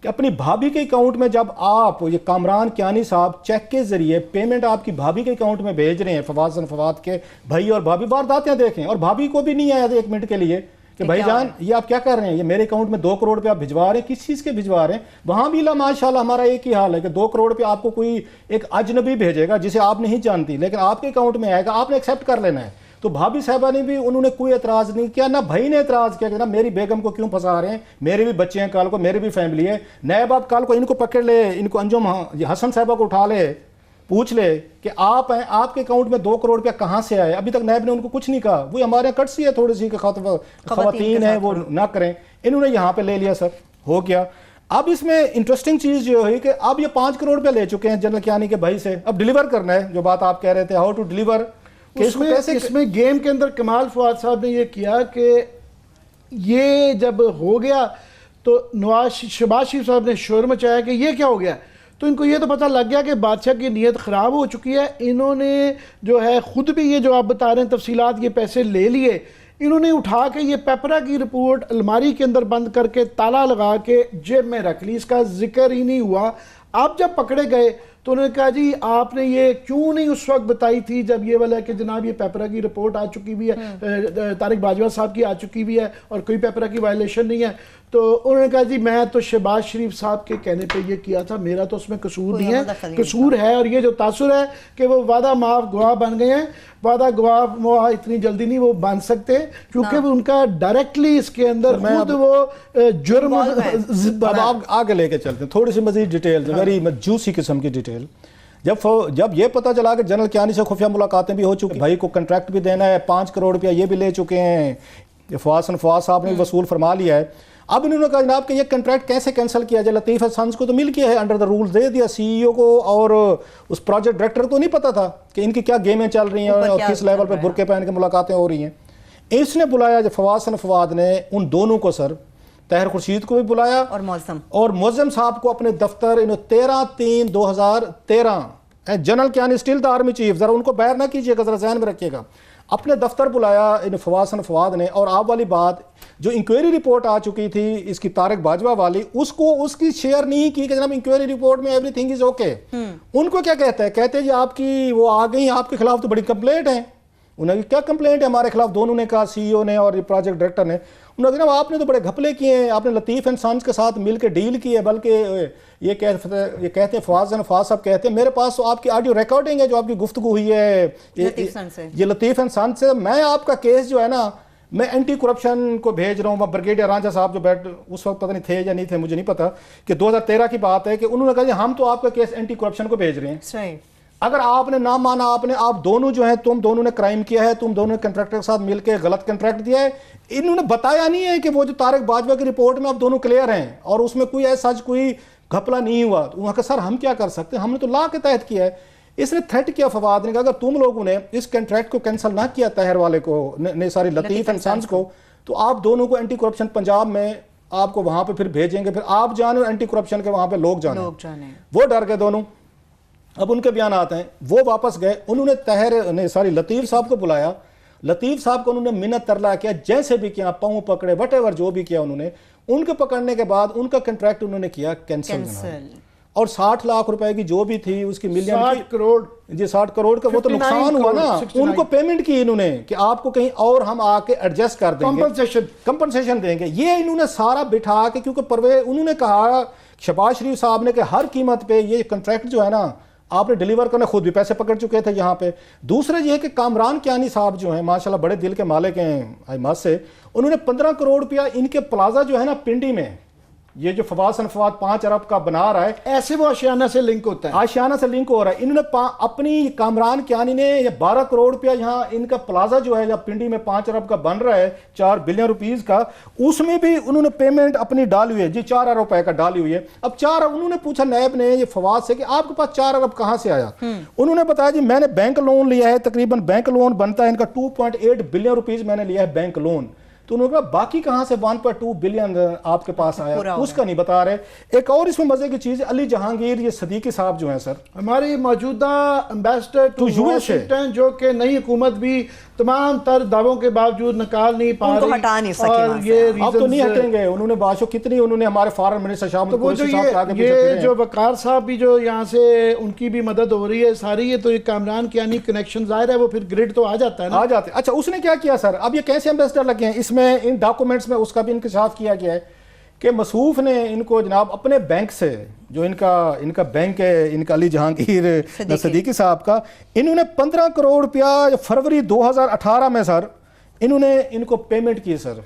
Speaker 2: کہ اپنی بھابھی کے اکاؤنٹ میں جب آپ یہ کامران کیانی صاحب چیک کے ذریعے پیمنٹ آپ کی بھابھی کے اکاؤنٹ میں بھیج رہے ہیں، فواد حسن فواد کے بھائی اور بھابھی وارداتیں دیکھیں، اور بھابھی کو بھی نہیں آیا 1 منٹ کے لیے کہ بھائی جان یہ آپ کیا کر رہے ہیں، یہ میرے اکاؤنٹ میں 2 کروڑ پہ آپ بھجوا رہے ہیں، کس چیز کے بھجوا رہے ہیں؟ وہاں بھی ماشاءاللہ ہمارا ایک ہی حال ہے کہ 2 کروڑ پہ آپ کو کوئی ایک اجنبی بھیجے گا جسے آپ نہیں جانتی، لیکن آپ کے اکاؤنٹ میں آئے گا، آپ نے ایکسیپٹ کر لینا ہے. تو بھابھی صاحبہ نے بھی انہوں نے کوئی اعتراض نہیں کیا، نہ بھائی نے اعتراض کیا کہ نا میری بیگم کو کیوں پھنسا رہے ہیں، میرے بھی بچے ہیں، کل کو میری بھی فیملی ہے. نیب آپ کل کو ان کو پکڑ لے، ان کو انجم حسن صاحبہ کو اٹھا لے، پوچھ لے کہ آپ ہیں، آپ کے اکاؤنٹ میں 2 کروڑ روپیہ کہاں سے آئے. ابھی تک نیب نے ان کو کچھ نہیں کہا. وہ ہمارے یہاں کٹسی ہے تھوڑی سی کہ خواتین ہیں وہ نہ کریں. انہوں نے یہاں پہ لے لیا سر، ہو گیا. اب اس میں انٹرسٹنگ چیز یہ ہوئی کہ اب یہ 5 کروڑ روپیہ لے چکے ہیں جنرل کیانی کے بھائی سے. اب ڈیلیور کرنا ہے، جو بات آپ کہہ رہے تھے ہاؤ ٹو ڈیلیور.
Speaker 1: اس میں گیم کے اندر کمال فواد صاحب نے یہ کیا کہ یہ جب ہو گیا تو شہباز شریف صاحب نے شور مچایا کہ یہ کیا ہو گیا. تو ان کو یہ تو پتہ لگ گیا کہ بادشاہ کی نیت خراب ہو چکی ہے. انہوں نے جو ہے خود بھی یہ جو آپ بتا رہے ہیں تفصیلات، یہ پیسے لے لیے، انہوں نے اٹھا کے یہ پیپرا کی رپورٹ الماری کے اندر بند کر کے تالا لگا کے جیب میں رکھ لی، اس کا ذکر ہی نہیں ہوا. آپ جب پکڑے گئے تو انہوں نے کہا جی آپ نے یہ کیوں نہیں اس وقت بتائی تھی جب یہ والا کہ جناب یہ پیپرا کی رپورٹ آ چکی بھی ہے، طارق باجوہ صاحب کی آ چکی بھی ہے اور کوئی پیپرا کی وائلیشن نہیں ہے. تو انہوں نے کہا جی میں تو شہباز شریف صاحب کے کہنے پہ یہ کیا تھا، میرا تو اس میں قصور نہیں ہے، قصور ہے اور یہ جو تاثر ہے کہ وہ وعدہ معاف گواہ بن گئے ہیں. وعدہ گواہ اتنی جلدی نہیں وہ بن سکتے کیونکہ وہ ان کا ڈائریکٹلی اس کے اندر خود وہ جرم.
Speaker 2: اب آپ آگے لے کے چلتے ہیں تھوڑی سی مزید ڈیٹیل، ویری جوسی قسم کی ڈیٹیل. جب یہ پتا چلا کہ جنرل کیانی سے خفیہ ملاقاتیں بھی ہو چکی، بھائی کو کنٹریکٹ بھی دینا ہے، 5 کروڑ روپیہ یہ بھی لے چکے ہیں، فواز صاحب نے وصول فرما لیا ہے. اب انہوں نے کہا جناب کہ یہ کنٹریکٹ کیسے کینسل کیا جائے؟ لطیف سنز کو تو مل کیا ہے، انڈر دا رولز دے دیا سی ای او کو، اور اس پروجیکٹ ڈائریکٹر کو نہیں پتا تھا کہ ان کی کیا گیمیں چل رہی ہیں اور کس لیول پہ برقعے پہن کے ملاقاتیں ہو رہی ہیں. اس نے بلایا جو فواد نے ان دونوں کو، سر طاہر خورشید کو بھی بلایا اور معظم صاحب کو اپنے دفتر 13/3/2013. General Kayani still the army chief, ذرا ان کو باہر نہ کیجیے گا، ذرا ذہن میں رکھیے گا. اپنے دفتر بلایا فواد نے، اور آپ والی بات جو انکوائری رپورٹ آ چکی تھی اس کی طارق باجوہ والی، اس کو اس کی شیئر نہیں کی کہ جناب انکوائری رپورٹ میں ایوری تھنگ از اوکے. ان کو کیا کہتا ہے؟ کہتے ہیں جی آپ کی وہ آ گئی، آپ کے خلاف تو بڑی کمپلینٹ ہیں. انہوں نے کیا کمپلینٹ ہے ہمارے خلاف؟ دونوں نے کہا، سی ای او نے اور پروجیکٹ ڈائریکٹر نے. انہوں نے کہا آپ نے تو بڑے گھپلے کیے ہیں، آپ نے لطیف اینڈ سنز کے ساتھ مل کے ڈیل کی ہے، بلکہ یہ کہتے ہیں فواز صاحب کہتے ہیں میرے پاس تو آپ کی آڈیو ریکارڈنگ ہے جو آپ کی گفتگو ہوئی ہے یہ لطیف اینڈ سنز سے. میں آپ کا کیس جو ہے نا میں اینٹی کرپشن کو بھیج رہا ہوں. بریگیڈیئر رانجھا صاحب جو اس وقت پتہ نہیں تھے یا نہیں تھے مجھے نہیں پتا، کہ 2013 کی بات ہے، کہ انہوں نے کہا جی ہم تو آپ کا کیس اینٹی کرپشن کو بھیج رہے ہیں. اگر آپ نے نہ مانا، آپ دونوں جو ہیں، تم دونوں نے کرائم کیا ہے، تم دونوں نے کنٹریکٹر کے ساتھ مل کے غلط کنٹریکٹ دیا ہے. انہوں نے بتایا نہیں ہے کہ وہ جو طارق باجوہ کی رپورٹ میں آپ دونوں کلیئر ہیں اور اس میں کوئی ایسا کوئی گھپلا نہیں ہوا. تو وہاں کہ سر ہم کیا کر سکتے ہیں، ہم نے تو لا کے تحت کیا ہے. اس نے تھریٹ کیا فواد نے، کہا اگر تم لوگوں نے اس کنٹریکٹ کو کینسل نہ کیا طاہر والے کو، ساری لطیف اینڈ سنز کو، تو آپ دونوں کو اینٹی کرپشن پنجاب میں آپ کو وہاں پہ پھر بھیجیں گے، پھر آپ جانے اور اینٹی کرپشن کے وہاں پہ لوگ جانے. وہ ڈر گئے دونوں. اب ان کے بیانات ہیں، وہ واپس گئے. انہوں نے لطیف صاحب کو بلایا. لطیف صاحب کو انہوں نے منت ترلا کیا، جیسے بھی کیا، پاؤں پکڑے، وٹ ایور جو بھی کیا انہوں نے. ان کے پکڑنے کے بعد ان کا کنٹریکٹ انہوں نے کیا کینسل. اور 60 لاکھ روپے کی جو بھی تھی اس کی ملین
Speaker 1: 60 کروڑ
Speaker 2: جی 60 کروڑ کا وہ تو نقصان ہوا نا. ان کو پیمنٹ کی انہوں نے کہ آپ کو کہیں اور ہم آ کے ایڈجسٹ کر دیں گے، کمپنسیشن دیں گے. یہ انہوں نے سارا بٹھا کے، کیونکہ انہوں نے کہا شہباز شریف صاحب نے کہ ہر قیمت پہ یہ کنٹریکٹ جو ہے نا آپ نے ڈیلیور کرنے، خود بھی پیسے پکڑ چکے تھے یہاں پہ. دوسرے یہ کہ کامران کیانی صاحب جو ہیں ماشاءاللہ بڑے دل کے مالک ہیں آئمات سے، انہوں نے 15 کروڑ روپیہ ان کے پلازا جو ہے نا پنڈی میں، یہ جو فواز 5 ارب کا بنا رہا ہے، ایسے وہ آشیانہ سے لنک ہوتا ہے، آشیانہ سے لنک ہو رہا ہے. انہوں نے اپنی کامران کیانی نے یہ 12 کروڑ روپیہ یہاں ان کا پلازا جو ہے یا پنڈی میں 5 ارب کا بن رہا ہے 4 بلین روپیز کا، اس میں بھی انہوں نے پیمنٹ اپنی ڈالی ہوئی ہے جی 4 ارب روپے کا ڈالی ہوئی ہے. اب 4 انہوں نے پوچھا نیب نے یہ فواز سے کہ آپ کے پاس 4 ارب کہاں سے آیا؟ انہوں نے بتایا جی میں نے بینک لون لیا ہے، تقریباً بینک لون بنتا ہے ان کا 2.8 بلین روپیز میں نے لیا ہے بینک لون. تو انہوں نے کہا باقی کہاں سے 1.2 بلین آپ کے پاس آیا، اس کا نہیں بتا رہے. ایک اور اس میں مزے کی چیز ہے، علی جہانگیر یہ صدیقی صاحب جو ہیں سر
Speaker 1: ہماری موجودہ امبیسڈر ٹو واشنگٹن، جو کہ نئی حکومت بھی تمام تر دعووں کے باوجود نکال نہیں پا رہی،
Speaker 3: ہٹا نہیں سکے.
Speaker 1: اور یہ
Speaker 2: اب تو نہیں ہٹیں گے. انہوں نے باشو کتنی انہوں نے ہمارے فارن منسٹر شاہ محمود قریشی صاحب کے آگے پیچھے پھرے ہیں.
Speaker 1: جو وقار صاحب بھی جو یہاں سے ان کی بھی مدد ہو رہی ہے ساری، یہ تو یہ کامران کیانی کنیکشن ظاہر ہے وہ پھر گریڈ تو آ جاتا ہے نا،
Speaker 2: آ جاتے. اچھا اس نے کیا کیا سر؟ اب یہ کیسے امبیسڈر لگے ہیں؟ اس میں ان ڈاکومنٹس میں اس کا بھی انکشاف کیا گیا ہے کہ مسعوف نے ان کو جناب اپنے بینک سے، جو ان کا بینک ہے ان کا علی جہانگیر صدیقی صاحب کا، انہوں نے 15 کروڑ روپیہ فروری 2018 میں سر انہوں نے ان کو پیمنٹ کی سر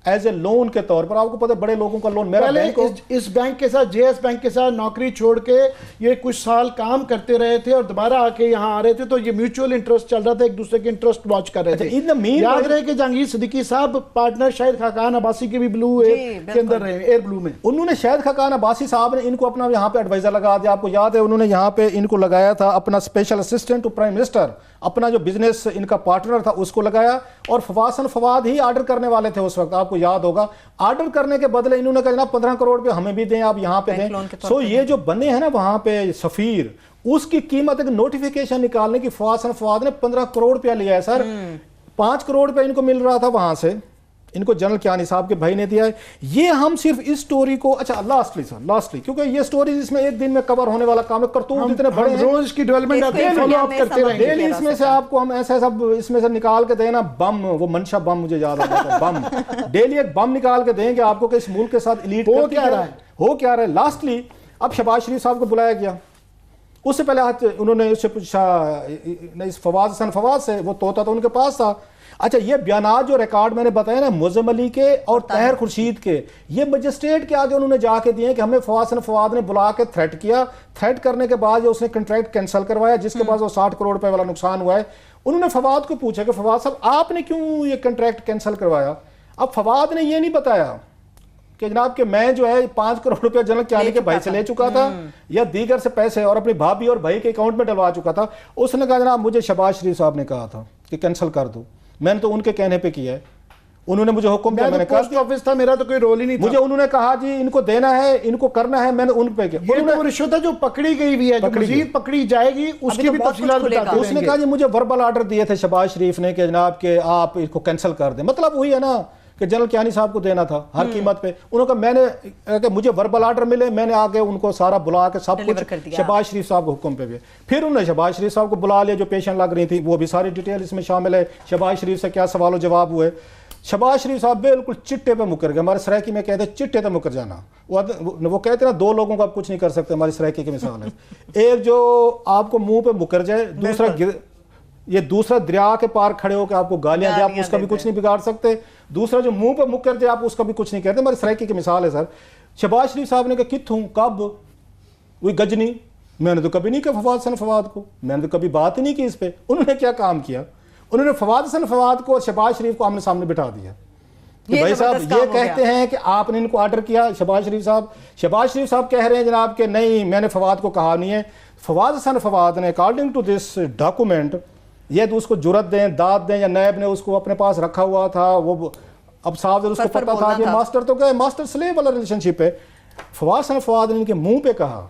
Speaker 2: ایز اے لون کے طور پر. آپ کو پتہ ہے بڑے لوگوں کا لون، میرا بینک
Speaker 1: اس بینک کے ساتھ جے ایس بینک کے ساتھ نوکری چھوڑ کے یہ کچھ سال کام کرتے رہے تھے اور دوبارہ آ کے یہاں آ رہے تھے، تو یہ میوچول انٹرسٹ چل رہا تھا، ایک دوسرے کے انٹرسٹ واچ کر رہے تھے. یاد رہے کہ جہانگیر صدیقی صاحب پارٹنر شاہد خاقان عباسی کے بھی بلو کے اندر رہے، ایئر بلو میں.
Speaker 2: انہوں نے شاہد خاقان عباسی صاحب نے ان کو اپنا یہاں پہ ایڈوائزر لگا دیا. آپ کو یاد ہے انہوں نے یہاں پہ ان کو لگایا تھا اپنا special assistant to prime minister, اپنا جو بزنس ان کا پارٹنر تھا اس کو لگایا، اور فواد ہی آرڈر کرنے والے تھے اس وقت. آپ کو یاد ہوگا آرڈر کرنے کے بدلے انہوں نے کہا جناب 15 کروڑ پہ ہمیں بھی دیں، آپ یہاں پہ دیں. سو یہ جو بنے ہیں نا وہاں پہ سفیر، اس کی قیمت ایک نوٹیفیکیشن نکالنے کی فواد نے 15 کروڑ روپیہ لیا ہے سر. 5 کروڑ روپیہ ان کو مل رہا تھا وہاں سے ان کو جنرل کیانی صاحب کے بھائی نے دیا ہے. یہ ہم صرف اس سٹوری کو اچھا لاسٹلی کیونکہ یہ سٹوری جس میں ایک دن میں کور ہونے والا کام ہے, کرتوت اتنے بڑے ہیں,
Speaker 1: روز کی ڈیولپمنٹ آپ فالو اپ کرتے رہیں گے.
Speaker 2: ڈیلی اس میں سے آپ کو ہم ایسا اس میں سے نکال کے دیں نا, بم, وہ منشا بم مجھے یاد آ رہا ہے, بم ڈیلی ایک بم نکال کے دیں گے آپ کو کہ اس ملک کے ساتھ ایلیٹ ہو کیا رہا ہے. لاسٹلی اب شہباز شریف صاحب کو بلایا گیا. اس سے پہلے انہوں نے اس سے پوچھا اس فواز حسن فواز سے, وہ طوطا تو ان کے پاس تھا. اچھا یہ بیانات جو ریکارڈ میں نے بتایا نا معظم علی کے اور طاہر خورشید کے, یہ مجسٹریٹ کے آگے انہوں نے جا کے دیے کہ ہمیں فواز حسن فواد نے بلا کے تھریٹ کیا. تھریٹ کرنے کے بعد اس نے کنٹریکٹ کینسل کروایا جس کے بعد وہ 60 کروڑ روپے والا نقصان ہوا ہے. انہوں نے فواد کو پوچھا کہ فواد صاحب آپ نے کیوں یہ کنٹریکٹ کینسل کروایا. اب فواد نے یہ نہیں بتایا کہ جناب کہ میں جو ہے 5 کروڑ روپے جنرل کیانی کے بھائی سے لے چکا تھا یا دیگر سے پیسے اور اپنی بھابھی اور بھائی کے اکاؤنٹ میں ڈلوا چکا تھا. اس نے کہا جناب مجھے شہباز شریف صاحب نے کہا تھا کہ کینسل کر دو, میں نے تو ان کے کہنے پہ کیا ہے, انہوں نے مجھے حکم دیا, میں نے کہا
Speaker 1: پوسٹ آفس تھا میرا تو کوئی رول ہی نہیں تھا.
Speaker 2: مجھے انہوں نے کہا جی ان کو دینا ہے, ان کو کرنا ہے, میں نے ان پہ کیا.
Speaker 1: یہ تو رشوت ہے جو پکڑی گئی ہوئی ہے, جو مزید پکڑی جائے گی اس کی بھی تفصیلات بتاتے ہیں.
Speaker 2: اس نے کہا جی مجھے وربل آرڈر دیے تھے شہباز شریف نے کہ جناب کہ آپ اس کو کینسل کر دیں. مطلب وہی ہے نا کہ جنرل کیانی صاحب کو دینا تھا ہر قیمت پہ. انہوں نے کہا میں نے کہ مجھے وربل آرڈر ملے, میں نے آگے ان کو سارا بلا کے سب کچھ شہباز شریف صاحب کے حکم پہ بھی. پھر انہوں نے شہباز شریف صاحب کو بلا لیا جو پیشن لگ رہی تھی, وہ بھی ساری ڈیٹیل اس میں شامل ہے. شہباز شریف سے کیا سوال و جواب ہوئے. شہباز شریف صاحب بالکل چٹے پہ مکر گئے. ہمارے سرائکی میں کہتے ہیں چٹے پہ مکر جانا. وہ کہتے ہیں نا 2 لوگوں کو آپ کچھ نہیں کر سکتے, ہماری سرائکی کی مثال ہے. ایک جو آپ کو منہ پہ مکر جائے, دوسرا دریا کے پار کھڑے ہو کے آپ کو گالیاں دے, آپ اس کا بھی کچھ نہیں بگاڑ سکتے. دوسرا جو منہ پہ مکر جائے آپ اس کا بھی کچھ نہیں کہتے. ہماری سرائکی کی مثال ہے سر. شہباز شریف صاحب نے کہا کت ہوں کب, وہی گجنی, میں نے تو کبھی نہیں کہا فواد حسن فواد کو, میں نے تو کبھی بات ہی نہیں کی اس پہ. انہوں نے کیا کام کیا, انہوں نے فواد حسن فواد کو اور شہباز شریف کو آمنے سامنے بٹھا دیا کہ بھائی صاحب یہ کہتے ہیں کہ آپ نے ان کو آرڈر کیا. شہباز شریف صاحب کہہ رہے ہیں جناب کہ نہیں میں نے فواد کو کہا نہیں ہے. فواد حسن فواد نے اکارڈنگ ٹو دس ڈاکومنٹ, یہ تو اس کو جرت دیں داد دیں یا نیب نے اس کو اپنے پاس رکھا ہوا تھا, وہ اب صاحب اس کو پتا تھا کہ ماسٹر تو کہ ماسٹر سلیو والا ریلیشن شپ ہے. فواد حسن فواد نے ان کے منہ پہ کہا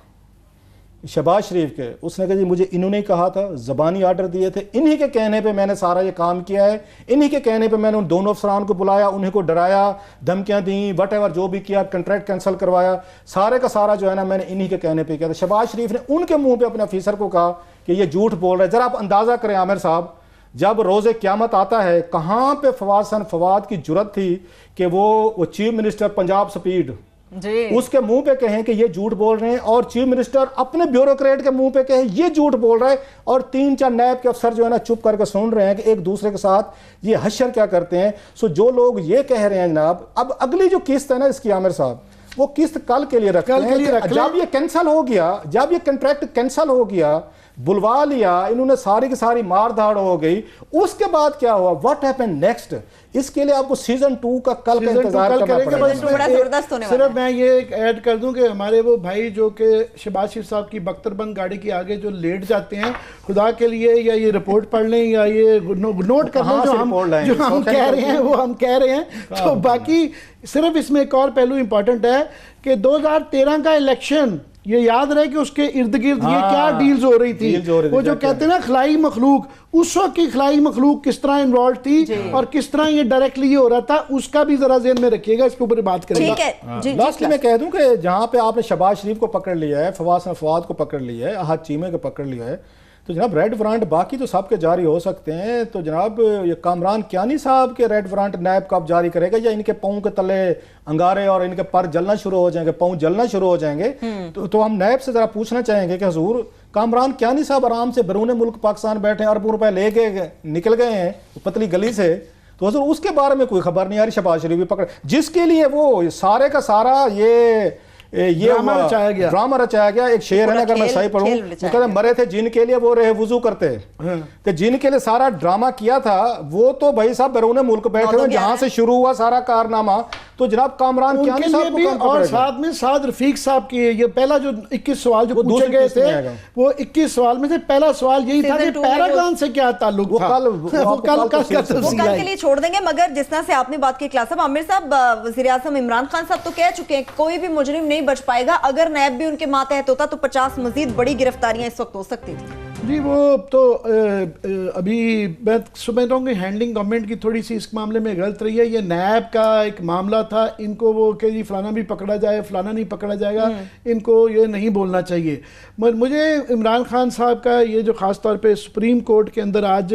Speaker 2: شہباز شریف کے, اس نے کہا جی مجھے انہوں نے کہا تھا, زبانی آرڈر دیے تھے, انہی کے کہنے پہ میں نے سارا یہ کام کیا ہے, انہی کے کہنے پہ میں نے ان دونوں افسران کو بلایا, انہیں کو ڈرایا, دھمکیاں دیں, وٹ ایور جو بھی کیا, کنٹریکٹ کینسل کروایا, سارے کا سارا جو ہے نا میں نے انہی کے کہنے پہ کیا تھا. شہباز شریف نے ان کے منہ پہ اپنے آفیسر کو کہا کہ یہ جھوٹ بول رہے. ذرا آپ اندازہ کریں عامر صاحب, جب روز قیامت آتا ہے کہاں پہ فواد حسن فواد کی جرت تھی کہ وہ چیف منسٹر پنجاب سپیڈ اس کے منہ پہ کہیں کہ یہ جھوٹ بول رہے ہیں, اور چیف منسٹر اپنے بیوروکریٹ کے منہ پہ کہیں یہ جھوٹ بول رہا ہے, اور 3-4 نیب کے افسر جو ہے نا چپ کر کے سن رہے ہیں کہ ایک دوسرے کے ساتھ یہ حشر کیا کرتے ہیں. سو جو لوگ یہ کہہ رہے ہیں جناب, اب اگلی جو قسط ہے نا اس کی عامر صاحب, وہ قسط کل کے لیے رکھتے ہیں. جب یہ کینسل ہو گیا, جب یہ کنٹریکٹ کینسل ہو گیا, بلوا لیا, انہوں نے ساری کی ساری مار دھاڑ ہو گئی, اس کے بعد کیا ہوا, واٹ ہیپن نیکسٹ, اس کے لیے آپ کو سیزن 2 کا کل کا انتظار کرنا پڑے گا.
Speaker 1: صرف میں یہ ایڈ کر دوں کہ ہمارے وہ بھائی جو کہ شہباز شریف صاحب کی بختر بند گاڑی کے آگے جو لیٹ جاتے ہیں, خدا کے لیے یا یہ رپورٹ پڑھ لیں یا یہ نوٹ کر لیں جو ہم کہہ رہے ہیں وہ ہم کہہ رہے ہیں. تو باقی صرف اس میں ایک اور پہلو امپورٹنٹ ہے کہ 2013 کا الیکشن, یہ یاد رہے کہ اس کے ارد گرد یہ کیا ڈیلز ہو رہی تھی, وہ جو کہتے ہیں نا خلائی مخلوق, اس وقت کی خلائی مخلوق کس طرح انوالوڈ تھی اور کس طرح یہ ڈائریکٹلی یہ ہو رہا تھا, اس کا بھی ذرا ذہن میں رکھیے گا, اس کے اوپر بات کریں گے.
Speaker 2: لاسٹلی میں کہہ دوں کہ جہاں پہ آپ نے شہباز شریف کو پکڑ لیا ہے, فواد حسن فواد کو پکڑ لیا ہے, احد چیمے کو پکڑ لیا ہے, تو جناب ریڈ وارنٹ باقی تو سب کے جاری ہو سکتے ہیں. تو جناب یہ کامران کیانی صاحب کے ریڈ وارنٹ نیب کب جاری کرے گا, یا ان کے پاؤں کے تلے انگارے اور ان کے پر جلنا شروع ہو جائیں گے, پاؤں جلنا شروع ہو جائیں گے, تو ہم نیب سے ذرا پوچھنا چاہیں گے کہ حضور کامران کیانی صاحب آرام سے بیرون ملک پاکستان بیٹھے ہیں, اربوں روپے لے کے نکل گئے ہیں پتلی گلی سے, تو حضور اس کے بارے میں کوئی خبر نہیں آ رہی. شہباز شریف بھی پکڑ, جس کے لیے وہ سارے کا سارا یہ ڈرامہ رچایا گیا. ایک شعر ہے اگر میں صحیح پڑھوں, وہ کہتے ہیں مرے تھے جن کے لیے وہ رہے وضو کرتے, کہ جن کے لیے سارا ڈرامہ کیا تھا وہ تو بھائی صاحب بیرون ملک بیٹھے ہوئے, جہاں سے شروع ہوا سارا کارنامہ. تو جناب کامران کیانی صاحب کو
Speaker 1: اور ساتھ میں سعد رفیق صاحب کی یہ پہلا جو 21 سوال جو پوچھے گئے تھے, وہ 21 سوال میں سے پہلا سوال یہی تھا کہ پیراگون سے کیا تعلق تھا, وہ کل
Speaker 3: کے لیے چھوڑ دیں گے. مگر جس طرح سے آپ نے بات کی کلاس صاحب, عامر صاحب وزیر اعظم عمران خان صاحب تو کہہ چکے ہیں کوئی بھی مجرم نہیں بچ پائے گا, اگر نیب بھی ان کے ماتحت ہوتا تو 50 مزید بڑی گرفتاریاں اس وقت ہو سکتی تھی.
Speaker 1: جی وہ تو ابھی میں سمجھتا ہوں کہ ہینڈلنگ گورنمنٹ کی تھوڑی سی اس معاملے میں غلط رہی ہے. یہ نیب کا ایک معاملہ تھا, ان کو وہ کہ جی فلانا بھی پکڑا جائے فلانا نہیں پکڑا جائے گا, ان کو یہ نہیں بولنا چاہیے. مجھے عمران خان صاحب کا یہ جو خاص طور پہ سپریم کورٹ کے اندر آج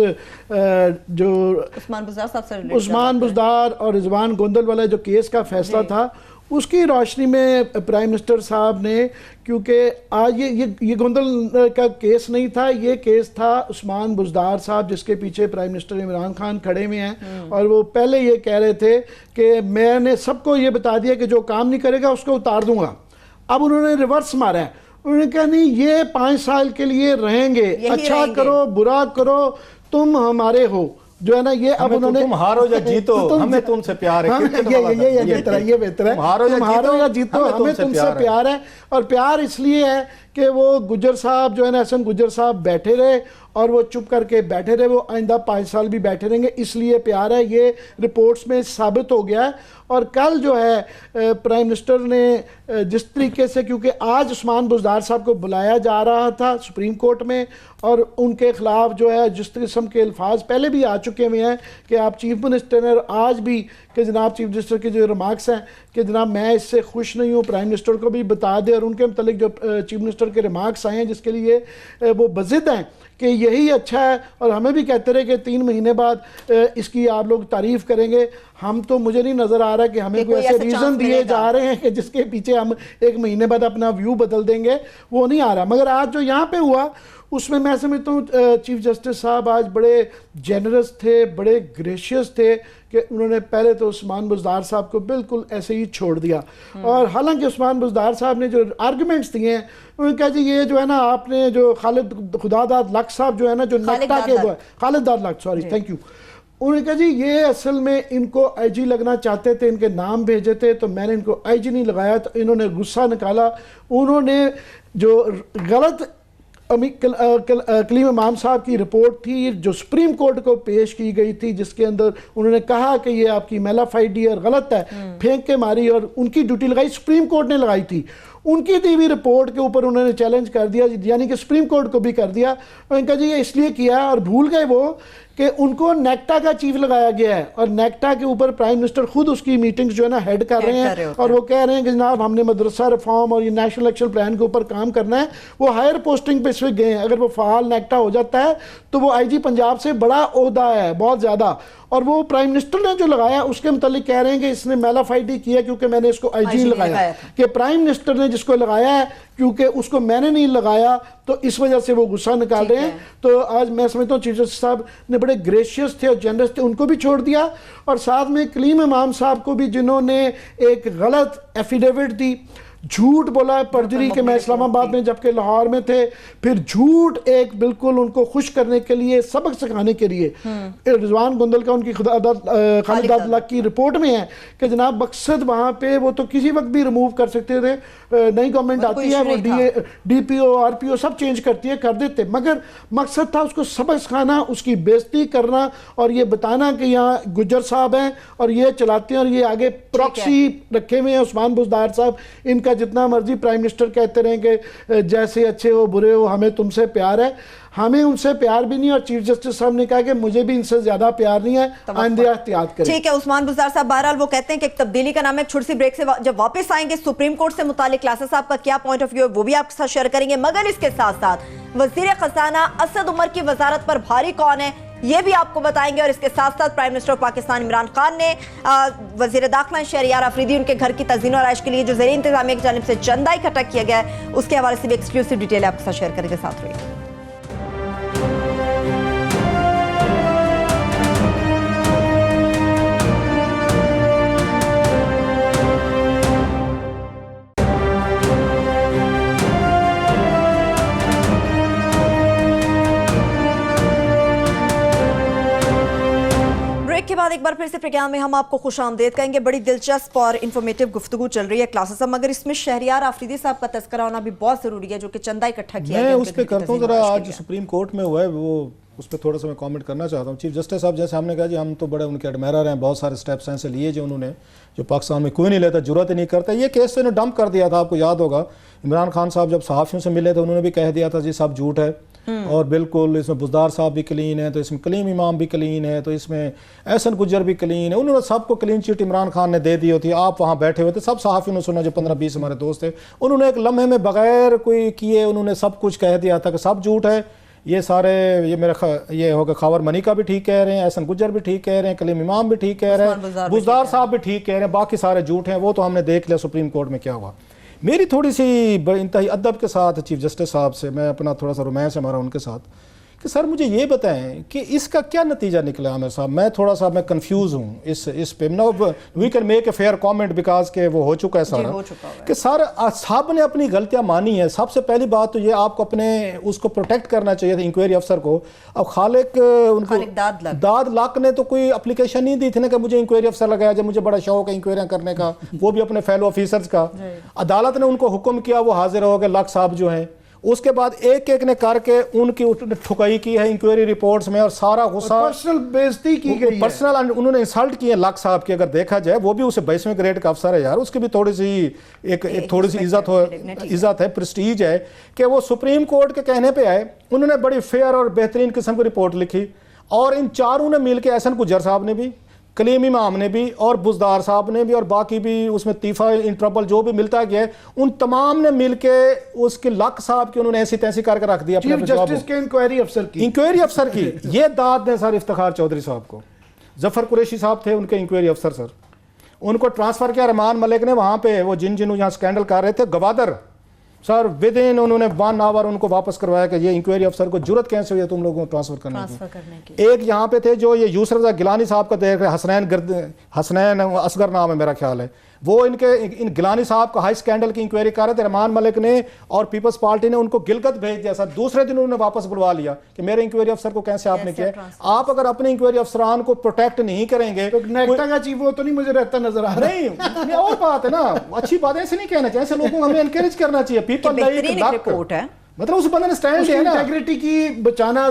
Speaker 1: جو عثمان بزدار اور رضوان گوندل والا جو کیس کا فیصلہ تھا, اس کی روشنی میں پرائم منسٹر صاحب نے, کیونکہ آج یہ گوندل کا کیس نہیں تھا, یہ کیس تھا عثمان بزدار صاحب جس کے پیچھے پرائم منسٹر عمران خان کھڑے ہوئے ہیں, اور وہ پہلے یہ کہہ رہے تھے کہ میں نے سب کو یہ بتا دیا کہ جو کام نہیں کرے گا اس کو اتار دوں گا. اب انہوں نے ریورس مارا ہے, انہوں نے کہا نہیں یہ 5 سال کے لیے رہیں گے, اچھا کرو برا کرو تم ہمارے ہو, جو ہے نا یہ اب انہوں نے
Speaker 2: تم ہارو یا جیتو ہمیں تم سے پیار ہے,
Speaker 1: یہ بہتر ہے, تم ہارو یا جیتو ہمیں تم سے پیار ہے. اور پیار اس لیے ہے کہ وہ گجر صاحب جو ہے نا, حسن گجر صاحب بیٹھے رہے اور وہ چپ کر کے بیٹھے رہے, وہ آئندہ 5 سال بھی بیٹھے رہیں گے, اس لیے پیار ہے. یہ رپورٹس میں ثابت ہو گیا ہے. اور کل جو ہے پرائم منسٹر نے جس طریقے سے, کیونکہ آج عثمان بزدار صاحب کو بلایا جا رہا تھا سپریم کورٹ میں, اور ان کے خلاف جو ہے جس قسم کے الفاظ پہلے بھی آ چکے ہوئے ہیں کہ آپ چیف منسٹر ہیں, اور آج بھی کہ جناب چیف منسٹر کے جو ریمارکس ہیں کہ جناب میں اس سے خوش نہیں ہوں, پرائم منسٹر کو بھی بتا دے, اور ان کے متعلق جو چیف منسٹر کے ریمارکس آئے ہیں جس کے لیے وہ بضد ہیں کہ یہی اچھا ہے, اور ہمیں بھی کہتے رہے کہ 3 مہینے بعد اس کی آپ لوگ تعریف کریں گے. ہم تو مجھے نہیں نظر آ رہا کہ ہمیں کوئی ایسے ریزن دیے جا رہے ہیں کہ جس کے پیچھے ہم 1 مہینے بعد اپنا ویو بدل دیں گے, وہ نہیں آ رہا. مگر آج جو یہاں پہ ہوا اس میں سمجھتا ہوں چیف جسٹس صاحب آج بڑے جنرس تھے, بڑے گریشیس تھے, کہ انہوں نے پہلے تو عثمان بزدار صاحب کو بالکل ایسے ہی چھوڑ دیا. اور حالانکہ عثمان بزدار صاحب نے جو آرگومنٹس دیے ہیں, انہوں نے کہا جی یہ جو ہے نا آپ نے جو خالد خداداد لک صاحب جو ہے نا, جو نیکٹا کے خالد داد لک, سوری تھینک یو, انہوں نے کہا جی یہ اصل میں ان کو آئی جی لگنا چاہتے تھے, ان کے نام بھیجے تھے, تو میں نے ان کو آئی جی نہیں لگایا. تو انہوں نے غصہ نکالا, انہوں نے جو غلط کلیم امام صاحب کی رپورٹ تھی جو سپریم کورٹ کو پیش کی گئی تھی, جس کے اندر انہوں نے کہا کہ یہ آپ کی میلافائڈ ہے اور غلط ہے, پھینک کے ماری, اور ان کی ڈیوٹی لگائی سپریم کورٹ نے لگائی تھی. ان کی دی ہوئی رپورٹ کے اوپر انہوں نے چیلنج کر دیا, یعنی کہ سپریم کورٹ کو بھی کر دیا. انہوں نے کہا جی یہ اس لیے کیا ہے, اور بھول گئے وہ کہ ان کو نیکٹا کا چیف لگایا گیا ہے, اور نیکٹا کے اوپر پرائم منسٹر خود اس کی میٹنگز جو ہے نا ہیڈ کر رہے ہیں, اور وہ کہہ رہے ہیں کہ جناب ہم نے مدرسہ ریفارم اور یہ نیشنل ایکشن پلان کے اوپر کام کرنا ہے. وہ ہائر پوسٹنگ پہ اس وقت گئے ہیں, اگر وہ فعال نیکٹا ہو جاتا ہے تو وہ آئی جی پنجاب سے بڑا عہدہ ہے بہت زیادہ, اور وہ پرائم منسٹر نے جو لگایا اس کے متعلق کہہ رہے ہیں کہ اس نے میلافائڈ کیا کیونکہ میں نے اس کو آئی جی لگایا, کہ پرائم منسٹر نے جس کو لگایا ہے کیونکہ اس کو میں نے نہیں لگایا, تو اس وجہ سے وہ غصہ نکال رہے ہیں. تو آج میں سمجھتا ہوں چیف جسٹس صاحب نے بڑے گریشیس تھے اور جنرس تھے, ان کو بھی چھوڑ دیا, اور ساتھ میں کلیم امام صاحب کو بھی جنہوں نے ایک غلط ایفیڈیوٹ دی, جھوٹ بولا ہے پرجری کہ میں اسلام آباد میں جبکہ لاہور میں تھے, پھر جھوٹ ایک بالکل ان کو خوش کرنے کے لیے, سبق سکھانے کے لیے. رضوان گوندل کا ان کی خالد داد لک کی رپورٹ میں ہے کہ جناب مقصد وہاں پہ وہ تو کسی وقت بھی ریموو کر سکتے تھے, نئی گورنمنٹ آتی ہے وہ D P O R P O سب چینج کرتی ہے, کر دیتے, مگر مقصد تھا اس کو سبق سکھانا, اس کی بےزتی کرنا, اور یہ بتانا کہ یہاں گجر صاحب ہیں اور یہ چلاتے ہیں, اور یہ آگے پراکسی رکھے ہوئے ہیں عثمان بزدار صاحب, ان کا جتنا مرضی پرائم منسٹر کہتے رہیں کہ جیسے اچھے ہو برے ہو ہمیں تم سے پیار ہے, ہمیں ان سے پیار بھی نہیں, اور چیف جسٹس صاحب نے کہا کہ مجھے بھی ان سے زیادہ پیار نہیں ہے, آئندہ احتیاط کریں.
Speaker 3: ٹھیک ہے عثمان بزدار صاحب, بہرحال وہ کہتے ہیں کہ ایک تبدیلی کا نام ہے. ایک چھوٹی سی بریک سے جب واپس آئیں گے سپریم کورٹ سے متعلق کلاسز صاحب کا کیا پوائنٹ آف ویو ہے وہ بھی آپ کے ساتھ شیئر کریں گے, مگر اس کے ساتھ ساتھ وزیر خزانہ اسد عمر کی وزارت پر بھاری کون ہے یہ بھی آپ کو بتائیں گے. اور اس کے ساتھ ساتھ پرائم منسٹر پاکستان عمران خان نے وزیر داخلہ شہریار آفریدی ان کے گھر کی تزئین و آرائش کے لیے جو زیر انتظامیہ کی جانب سے چندہ اکٹھا کیا گیا ہے اس کے حوالے سے بھی ایکسکلوسیو ڈیٹیل آپ کے ساتھ شیئر کریں گے. ساتھ رہیے. کے بعد ایک بار پھر سے پروگرام میں ہم آپ کو خوش آمدید کہیں گے. بڑی دلچسپ اور انفارمیٹیو گفتگو چل رہی ہے کلاسز, مگر اس میں شہریار آفریدی صاحب کا تذکرہ ہونا بھی بہت ضروری ہے جو کہ چندہ اکٹھا کیا
Speaker 2: میں اس پہ کرتا ہوں ذرا. آج سپریم کورٹ میں ہوا ہے وہ اس پہ تھوڑا سا میں کامنٹ کرنا چاہتا ہوں. چیف جسٹس صاحب جیسے ہم نے کہا جی ہم تو بڑے ان کے ایڈمائرر ہیں, بہت سارے اسٹیپس ایسے لیے جو انہوں نے جو پاکستان میں کوئی نہیں لیتا, جرات ہی نہیں کرتا. یہ کیس سے انہوں نے ڈمپ کر دیا تھا, آپ کو یاد ہوگا عمران خان صاحب جب صحافیوں سے ملے تھے انہوں نے بھی کہہ دیا تھا جی سب جھوٹ ہے, اور بالکل اس میں بزدار صاحب بھی کلین ہے، تو اس میں کلیم امام بھی کلین ہے، تو اس میں احسن گجر بھی کلین ہے. انہوں نے سب کو کلین چٹ عمران خان نے دے دی ہوتی. آپ وہاں بیٹھے ہوئے تھے، سب صحافیوں نے سنا جو 15-20 ہمارے دوست تھے، انہوں نے ایک لمحے میں بغیر کوئی کیے انہوں نے سب کچھ کہہ دیا تھا کہ سب جھوٹ ہے. یہ سارے یہ ہوگا خاور منی کا بھی ٹھیک کہہ رہے ہیں، احسن گجر بھی ٹھیک کہہ رہے ہیں، کلیم امام بھی ٹھیک کہہ رہے ہیں، بزدار صاحب بھی ٹھیک کہہ رہے ہیں، باقی سارے جھوٹ ہیں. وہ تو ہم نے دیکھ لیا سپریم کورٹ میں کیا ہوا. میری تھوڑی سی انتہائی ادب کے ساتھ چیف جسٹس صاحب سے میں اپنا تھوڑا سا رومانس ہے ہمارا ان کے ساتھ کہ سر مجھے یہ بتائیں کہ اس کا کیا نتیجہ نکلا عامر صاحب. میں تھوڑا سا میں کنفیوز ہوں اس پہ. We can make a fair comment because کہ وہ ہو چکا ہے سارا کہ سر صاحب نے اپنی غلطیاں مانی ہیں. سب سے پہلی بات تو یہ آپ کو اپنے اس کو پروٹیکٹ کرنا چاہیے تھا انکوائری افسر کو. اب خالق ان کو داد لاک نے تو کوئی اپلیکیشن نہیں دی تھی نا کہ مجھے انکوائری افسر لگایا جب مجھے بڑا شوق ہے انکوائریاں کرنے کا، وہ بھی اپنے فیلو آفیسرز کا. عدالت نے ان کو حکم کیا، وہ حاضر ہو گئے لاک صاحب جو ہیں. اس کے بعد ایک ایک نے کر کے ان کی ٹھکائی کی ہے انکوائری رپورٹس میں، اور سارا غصہ
Speaker 1: پرسنل بےزتی کی گئی ہے،
Speaker 2: پرسنل انہوں نے انسلٹ کی ہے لاک صاحب کی. اگر دیکھا جائے وہ بھی اسے 22ویں گریڈ کا افسر ہے یار، اس کی بھی تھوڑی سی ایک تھوڑی سی عزت ہے، پریسٹیج ہے کہ وہ سپریم کورٹ کے کہنے پہ آئے. انہوں نے بڑی فیئر اور بہترین قسم کی رپورٹ لکھی، اور ان چاروں نے مل کے احسن گجر صاحب نے بھی، کلیم امام نے بھی، اور بزدار صاحب نے بھی، اور باقی بھی اس میں طیفہ ان ٹربل جو بھی ملتا گیا ہے، ان تمام نے مل کے اس کے لاک صاحب کی انہوں نے ایسی تیسی کر کے رکھ دیا
Speaker 1: چیف جسٹس کے انکوائری افسر کی
Speaker 2: یہ داد نے سر افتخار چودھری صاحب کو. ظفر قریشی صاحب تھے ان کے انکوائری افسر سر، ان کو ٹرانسفر کیا رحمان ملک نے وہاں پہ، وہ جن یہاں سکینڈل کر رہے تھے گوادر سر، ود ان انہوں نے 1 آور ان کو واپس کروایا کہ یہ انکوائری افسر کو جرت کیسے ہوئی ہے تم لوگوں کو ٹرانسفر کرنے کی. ایک یہاں پہ تھے جو یہ یوسف رضا گیلانی صاحب کا دیکھ رہے، حسنین اصغر نام ہے میرا خیال ہے، وہ ان گیلانی صاحب کا ہائی اسکینڈل کی انکوائری کر رہے تھے. رحمان ملک نے اور پیپلز پارٹی نے ان کو گلگت بھیج دیا سر. دوسرے دن انہوں نے واپس بلوا لیا کہ میرے انکوائری افسر کو کیسے آپ نے کیا. آپ اگر اپنے انکوائری افسران کو پروٹیکٹ نہیں کریں گے،
Speaker 1: نیکٹا کا چیف وہ تو نہیں مجھے رہتا نظر آ رہا ہے.
Speaker 2: نہیں اور بات ہے نا، اچھی بات ایسے نہیں کہنا چاہیے، ایسے لوگوں کو ہمیں انکریج کرنا چاہیے. پیپل مطلب اس بندے نے سٹینڈ لیا نا،
Speaker 1: انٹیگریٹی کی بچانا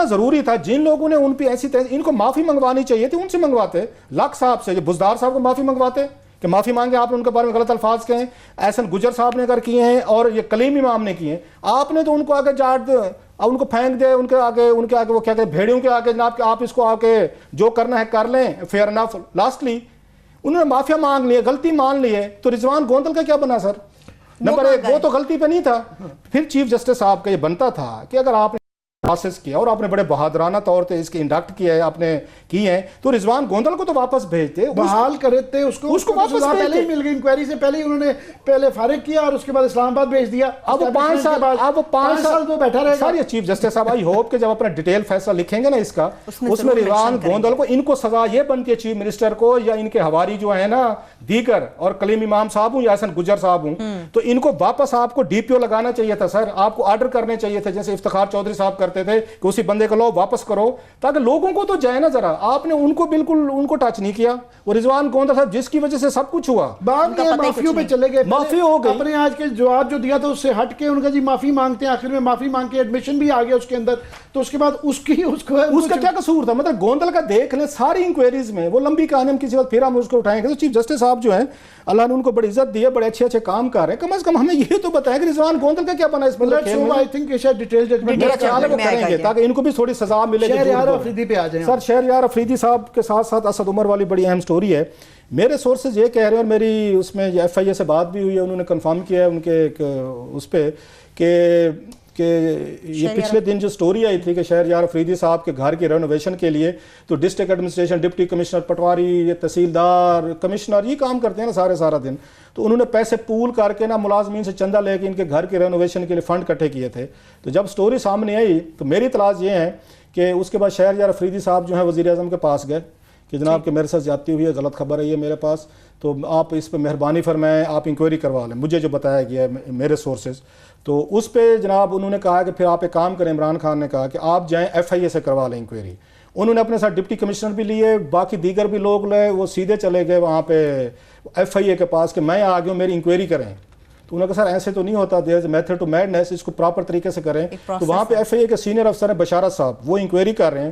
Speaker 2: ضروری تھا. جن لوگوں نے ان پہ ایسی ان کو معافی منگوانی چاہیے تھی، ان سے منگواتے. لاک صاحب سے، بزدار صاحب کو معافی منگواتے کہ معافی مانگے، آپ نے ان کے بارے میں غلط الفاظ کہے ہیں. احسن گجر صاحب نے اگر کیے ہیں اور یہ کلیم امام نے کیے ہیں، آپ نے تو ان کو آگے جاٹ اب ان کو پھینک دے، ان کے آگے وہ کیا کہتے ہیں بھیڑیوں کے آگے، جناب کہ آپ اس کو آگے جو کرنا ہے کر لیں، فیئر انف. لاسٹلی انہوں نے معافیا مانگ لی ہے، غلطی مان لی ہے. تو رضوان گوندل کا کیا بنا سر؟ نمبر 1 وہ تو غلطی پہ نہیں تھا. پھر چیف جسٹس صاحب کا یہ بنتا تھا کہ اگر آپ نے پروسیس کیا اور آپ نے بڑے بہادرانہ طور پہ اس کے انڈکٹ کیا ہے، آپ نے کی ہیں، تو رضوان گوندل کو تو واپس بھیجتے،
Speaker 1: بحال کرتے، اس کو
Speaker 2: واپس
Speaker 1: پہلے ہی مل گئی. انکوائری سے پہلے ہی انہوں نے پہلے فارغ کیا اور اس کے بعد اسلام آباد بھیج دیا.
Speaker 2: اب وہ 5 سال
Speaker 1: تو بیٹھا رہے گا.
Speaker 2: سر یہ چیف جسٹس صاحب آئی ہوپ کہ جب اپنا ڈیٹیل فیصلہ لکھیں گے نا اس کا، اس میں رضوان گوندل کو ان کو سزا یہ بنتی ہے چیف منسٹر کو، یا ان کے ہواری جو ہے نا دیگر، اور کلیم امام صاحب ہوں یا احسن گجر صاحب ہوں، تو ان کو واپس آپ کو ڈی پی او لگانا چاہیے تھا سر. آپ کو آرڈر کرنے چاہیے تھے جیسے افتخار چودھری صاحب کرتے تھے کہ اسی بندے کو لو واپس کرو، تاکہ لوگوں کو تو جائے نا ذرا. آپ نے ان کو بالکل ان کو ٹچ نہیں کیا. وہ رضوان گوندل صاحب جس کی وجہ سے سب کچھ ہوا،
Speaker 1: بعد میں معافیوں پہ چلے گئے،
Speaker 2: معافی ہو گئی.
Speaker 1: اپنے آج کے جواب جو دیا تھا اس سے ہٹ کے ان کا جی معافی مانگتے ہیں، آخر میں معافی مانگ کے ایڈمیشن بھی آ گیا اس کے اندر. تو اس کے بعد اس
Speaker 2: کا کیا قصور تھا؟ مطلب گوندل کا دیکھ لیں ساری انکوائریز میں، وہ لمبی کہانی ہم کسی وقت پھر ہم اس کو اٹھائیں گے. تو چیف جسٹس صاحب جو ہیں اللہ نے ان کو بڑی عزت دی ہے، بڑے اچھے اچھے کام کر رہے ہیں. کم از کم ہمیں یہ تو بتائیں کہ رضوان گوندل کا کیا بنا اس
Speaker 1: میرا
Speaker 2: خیال ہے وہ کریں گے تاکہ ان کو بھی تھوڑی سزا ملے. سر شہریار افریدی صاحب کے ساتھ ساتھ اسد عمر والی بڑی اہم سٹوری ہے. میرے سورسز یہ کہہ رہے ہیں، اور میری اس میں ایف آئی اے سے بات بھی ہوئی ہے، انہوں نے کنفرم کیا ہے ان کے اس پہ کہ یہ پچھلے دن جو سٹوری آئی تھی کہ شہریار افریدی صاحب کے گھر کی رینوویشن کے لیے تو district administration, deputy commissioner patwari, یہ تحصیلدار، کمشنر، یہ کام کرتے ہیں نا سارا دن. تو انہوں نے پیسے پول کر کے نا ملازمین سے چندہ لے کے ان کے گھر کی رینوویشن کے لیے فنڈ اکٹھے کیے تھے. تو جب سٹوری سامنے آئی تو میری تلاش یہ ہے کہ اس کے بعد شہریار افریدی صاحب جو ہیں وزیر اعظم کے پاس گئے کہ جناب کہ میرے ساتھ زیادتی ہوئی ہے، غلط خبر ہے یہ میرے پاس، تو آپ اس پہ مہربانی فرمائیں، آپ انکوائری کروا لیں. مجھے جو بتایا گیا ہے میرے سورسز، تو اس پہ جناب انہوں نے کہا کہ پھر آپ ایک کام کریں. عمران خان نے کہا کہ آپ جائیں ایف آئی اے سے کروا لیں انکوائری. انہوں نے اپنے ساتھ ڈپٹی کمشنر بھی لیے، باقی دیگر بھی لوگ لے، وہ سیدھے چلے گئے وہاں پہ ایف آئی اے کے پاس کہ میں آ گیا ہوں، میری انکوائری کریں. تو انہوں نے کہا سر ایسے تو نہیں ہوتا، دیر از میتھڈ ٹو میڈنس، اس کو پراپر طریقے سے کریں. تو وہاں پہ ایف آئی اے کے سینئر افسر ہیں بشارت صاحب، وہ انکوائری کر رہے ہیں.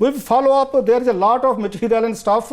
Speaker 2: we will follow up, there is a lot of material and stuff।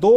Speaker 2: 2